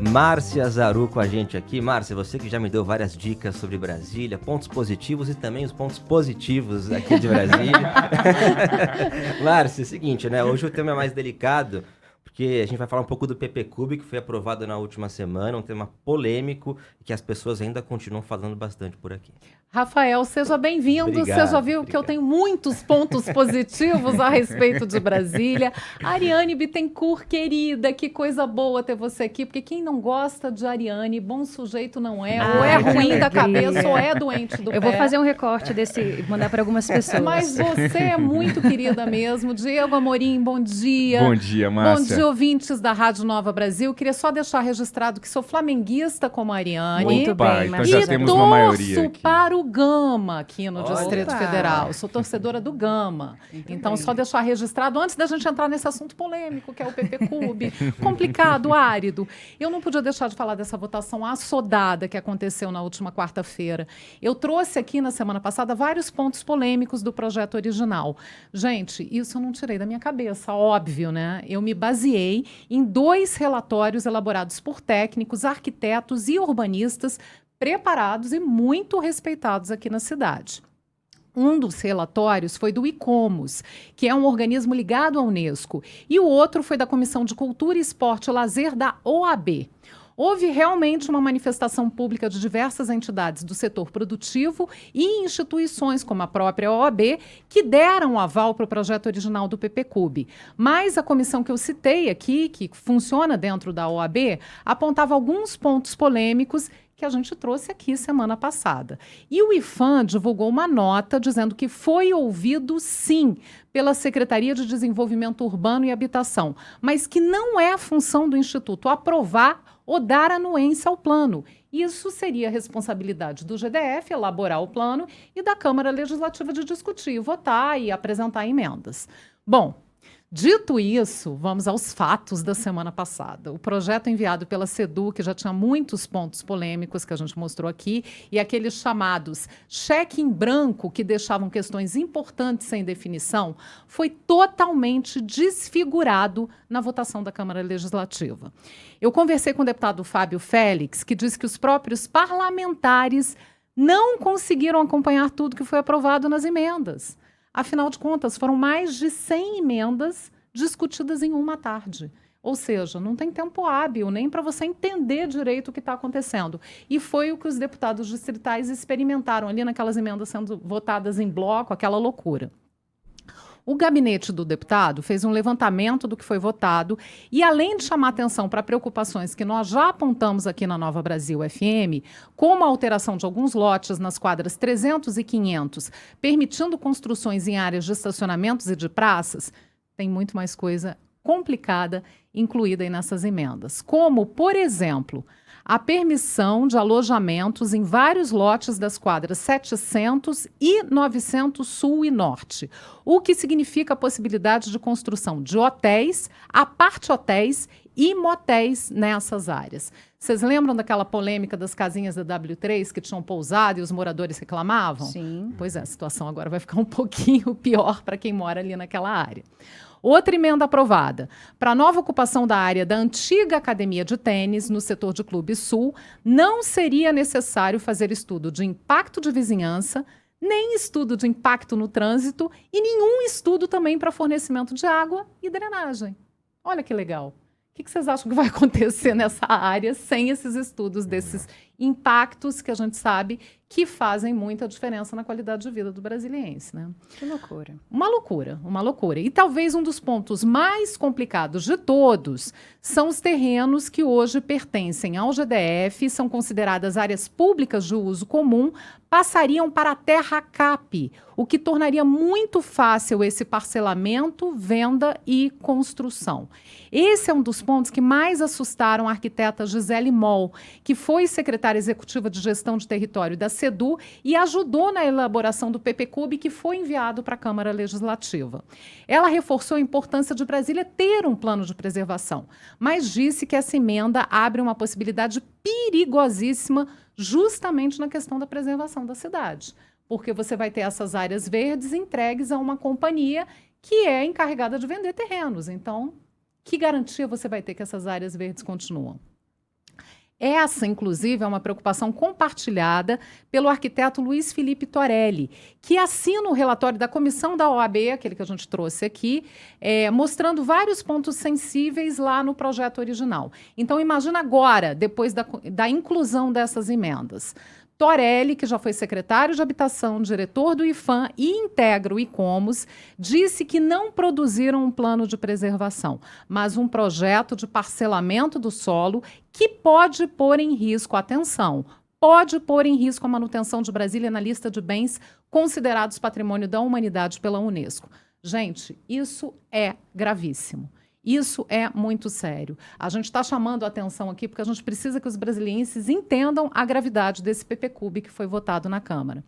Márcia Zaru com a gente aqui. Márcia, você que já me deu várias dicas sobre Brasília, pontos positivos e também os pontos positivos aqui de Brasília. Márcia, é o seguinte, né? Hoje o tema é mais delicado, porque a gente vai falar um pouco do PPCub, que foi aprovado na última semana, um tema polêmico e que as pessoas ainda continuam falando bastante por aqui. Rafael, seja bem-vindo. Você já viu que eu tenho muitos pontos positivos a respeito de Brasília. Ariane Bittencourt, querida, que coisa boa ter você aqui, porque quem não gosta de Ariane, bom sujeito não é, ou é ruim da cabeça, ou é doente do pé. Eu vou fazer um recorte desse, mandar para algumas pessoas. Mas você é muito querida mesmo. Diego Amorim, bom dia. Bom dia, Márcia. Bom dia, ouvintes da Rádio Nova Brasil. Queria só deixar registrado que sou flamenguista como a Ariane. Muito bem, então já temos uma maioria aqui. Para o Gama aqui no Distrito Federal. Eu sou torcedora do Gama. Então, só deixar registrado, antes da gente entrar nesse assunto polêmico, que é o PPCub, complicado, árido. Eu não podia deixar de falar dessa votação assodada que aconteceu na última quarta-feira. Eu trouxe aqui na semana passada vários pontos polêmicos do projeto original. Gente, isso eu não tirei da minha cabeça, óbvio, né? Eu me baseei em 2 relatórios elaborados por técnicos, arquitetos e urbanistas preparados e muito respeitados aqui na cidade. Um dos relatórios foi do ICOMOS, que é um organismo ligado à Unesco, e o outro foi da Comissão de Cultura, Esporte e Lazer da OAB. Houve realmente uma manifestação pública de diversas entidades do setor produtivo e instituições, como a própria OAB, que deram aval para o projeto original do PPCub. Mas a comissão que eu citei aqui, que funciona dentro da OAB, apontava alguns pontos polêmicos que a gente trouxe aqui semana passada. E o IPHAN divulgou uma nota dizendo que foi ouvido, sim, pela Secretaria de Desenvolvimento Urbano e Habitação, mas que não é a função do Instituto aprovar ou dar anuência ao plano. Isso seria a responsabilidade do GDF, elaborar o plano, e da Câmara Legislativa de discutir, votar e apresentar emendas. Bom, dito isso, vamos aos fatos da semana passada. O projeto enviado pela SEDU, que já tinha muitos pontos polêmicos que a gente mostrou aqui, e aqueles chamados cheque em branco, que deixavam questões importantes sem definição, foi totalmente desfigurado na votação da Câmara Legislativa. Eu conversei com o deputado Fábio Félix, que disse que os próprios parlamentares não conseguiram acompanhar tudo que foi aprovado nas emendas. Afinal de contas, foram mais de 100 emendas discutidas em uma tarde. Ou seja, não tem tempo hábil nem para você entender direito o que está acontecendo. E foi o que os deputados distritais experimentaram ali naquelas emendas sendo votadas em bloco, aquela loucura. O gabinete do deputado fez um levantamento do que foi votado e, além de chamar atenção para preocupações que nós já apontamos aqui na Nova Brasil FM, como a alteração de alguns lotes nas quadras 300 e 500, permitindo construções em áreas de estacionamentos e de praças, tem muito mais coisa complicada incluída aí nessas emendas. Como, por exemplo, a permissão de alojamentos em vários lotes das quadras 700 e 900 Sul e Norte, o que significa a possibilidade de construção de hotéis, apart-hotéis e motéis nessas áreas. Vocês lembram daquela polêmica das casinhas da W3 que tinham pousado e os moradores reclamavam? Sim. Pois é, a situação agora vai ficar um pouquinho pior para quem mora ali naquela área. Outra emenda aprovada. Para a nova ocupação da área da antiga academia de tênis, no setor de Clube Sul, não seria necessário fazer estudo de impacto de vizinhança, nem estudo de impacto no trânsito e nenhum estudo também para fornecimento de água e drenagem. Olha que legal. O que vocês acham que vai acontecer nessa área sem esses estudos desses impactos que a gente sabe que fazem muita diferença na qualidade de vida do brasiliense, né? Que loucura. Uma loucura, uma loucura. E talvez um dos pontos mais complicados de todos são os terrenos que hoje pertencem ao GDF, são consideradas áreas públicas de uso comum, passariam para a terra CAP, o que tornaria muito fácil esse parcelamento, venda e construção. Esse é um dos pontos que mais assustaram a arquiteta Gisele Moll, que foi secretária executiva de gestão de território da SEDU e ajudou na elaboração do PPCub, que foi enviado para a Câmara Legislativa. Ela reforçou a importância de Brasília ter um plano de preservação, mas disse que essa emenda abre uma possibilidade perigosíssima justamente na questão da preservação da cidade, porque você vai ter essas áreas verdes entregues a uma companhia que é encarregada de vender terrenos. Então, que garantia você vai ter que essas áreas verdes continuam? Essa, inclusive, é uma preocupação compartilhada pelo arquiteto Luiz Felipe Torelli, que assina o relatório da comissão da OAB, aquele que a gente trouxe aqui, mostrando vários pontos sensíveis lá no projeto original. Então, imagina agora, depois da inclusão dessas emendas. Torelli, que já foi secretário de Habitação, diretor do IPHAN e integra o ICOMOS, disse que não produziram um plano de preservação, mas um projeto de parcelamento do solo que pode pôr em risco, atenção, pode pôr em risco a manutenção de Brasília na lista de bens considerados patrimônio da humanidade pela Unesco. Gente, isso é gravíssimo. Isso é muito sério. A gente está chamando a atenção aqui porque a gente precisa que os brasilienses entendam a gravidade desse PPCUB que foi votado na Câmara.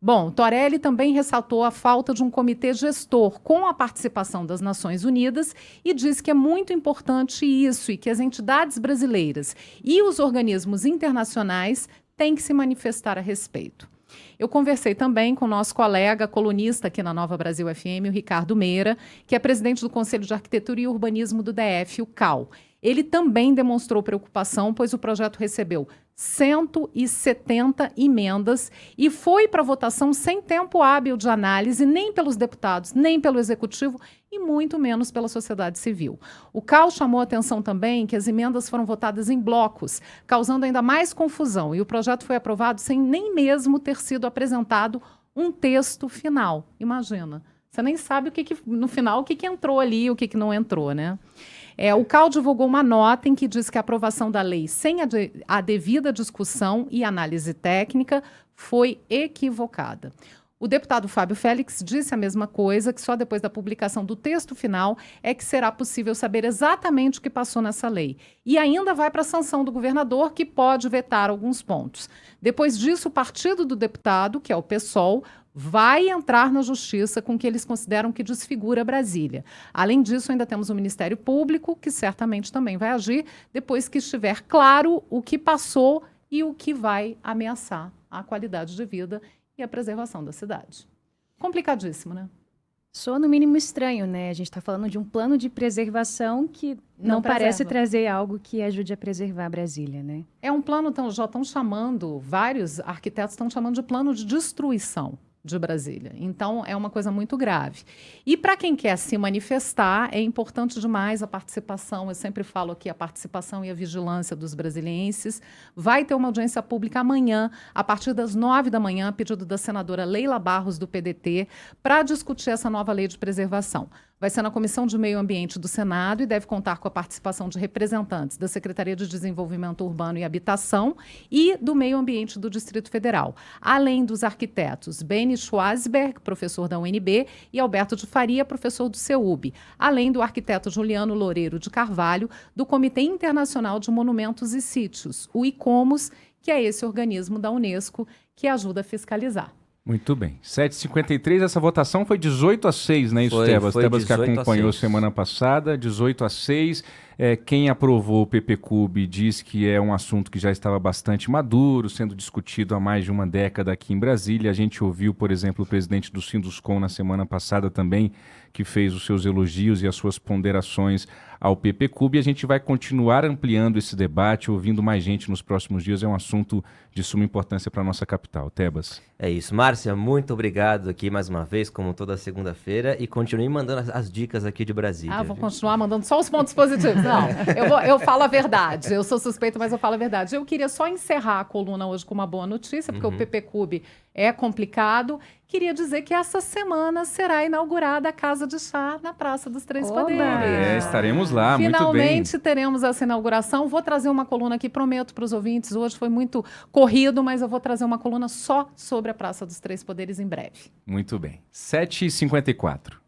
Bom, Torelli também ressaltou a falta de um comitê gestor com a participação das Nações Unidas e disse que é muito importante isso e que as entidades brasileiras e os organismos internacionais têm que se manifestar a respeito. Eu conversei também com o nosso colega colunista aqui na Nova Brasil FM, o Ricardo Meira, que é presidente do Conselho de Arquitetura e Urbanismo do DF, o CAU. Ele também demonstrou preocupação, pois o projeto recebeu 170 emendas e foi para votação sem tempo hábil de análise, nem pelos deputados, nem pelo Executivo e muito menos pela sociedade civil. O CAU chamou a atenção também que as emendas foram votadas em blocos, causando ainda mais confusão, e o projeto foi aprovado sem nem mesmo ter sido apresentado um texto final. Imagina, você nem sabe no final o que entrou ali e o que não entrou, né? O CAU divulgou uma nota em que diz que a aprovação da lei sem a devida discussão e análise técnica foi equivocada. O deputado Fábio Félix disse a mesma coisa, que só depois da publicação do texto final é que será possível saber exatamente o que passou nessa lei. E ainda vai para a sanção do governador, que pode vetar alguns pontos. Depois disso, o partido do deputado, que é o PSOL, vai entrar na justiça com o que eles consideram que desfigura Brasília. Além disso, ainda temos o Ministério Público, que certamente também vai agir depois que estiver claro o que passou e o que vai ameaçar a qualidade de vida e a preservação da cidade. Complicadíssimo, né? Soa no mínimo estranho, né? A gente está falando de um plano de preservação que não parece trazer algo que ajude a preservar Brasília, né? É um plano, já estão chamando, vários arquitetos estão chamando de plano de destruição de Brasília. Então, é uma coisa muito grave. E para quem quer se manifestar, é importante demais a participação. Eu sempre falo aqui a participação e a vigilância dos brasilienses. Vai ter uma audiência pública amanhã, a partir das 9 da manhã, a pedido da senadora Leila Barros, do PDT, para discutir essa nova lei de preservação. Vai ser na Comissão de Meio Ambiente do Senado e deve contar com a participação de representantes da Secretaria de Desenvolvimento Urbano e Habitação e do Meio Ambiente do Distrito Federal, além dos arquitetos Beni Schwarzberg, professor da UNB, e Alberto de Faria, professor do CEUB, além do arquiteto Juliano Loureiro de Carvalho, do Comitê Internacional de Monumentos e Sítios, o ICOMOS, que é esse organismo da Unesco que ajuda a fiscalizar. Muito bem. 7h53, essa votação foi 18-6, né, isso, Tebas? Tebas que acompanhou semana passada, 18-6. Quem aprovou o PPCUB diz que é um assunto que já estava bastante maduro, sendo discutido há mais de uma década aqui em Brasília. A gente ouviu, por exemplo, o presidente do Sinduscom na semana passada também, que fez os seus elogios e as suas ponderações ao PPCUB, e a gente vai continuar ampliando esse debate, ouvindo mais gente nos próximos dias. É um assunto de suma importância para a nossa capital. Tebas. É isso. Márcia, muito obrigado aqui mais uma vez, como toda segunda-feira, e continue mandando as dicas aqui de Brasília. Vou continuar mandando só os pontos positivos. Não, eu falo a verdade. Eu sou suspeita, mas eu falo a verdade. Eu queria só encerrar a coluna hoje com uma boa notícia, porque o PPCUB é complicado. Queria dizer que essa semana será inaugurada a Casa de Chá na Praça dos Três Poderes. Estaremos lá, muito bem. Finalmente teremos essa inauguração. Vou trazer uma coluna aqui, prometo para os ouvintes. Hoje foi muito corrido, mas eu vou trazer uma coluna só sobre a Praça dos Três Poderes em breve. Muito bem. 7h54.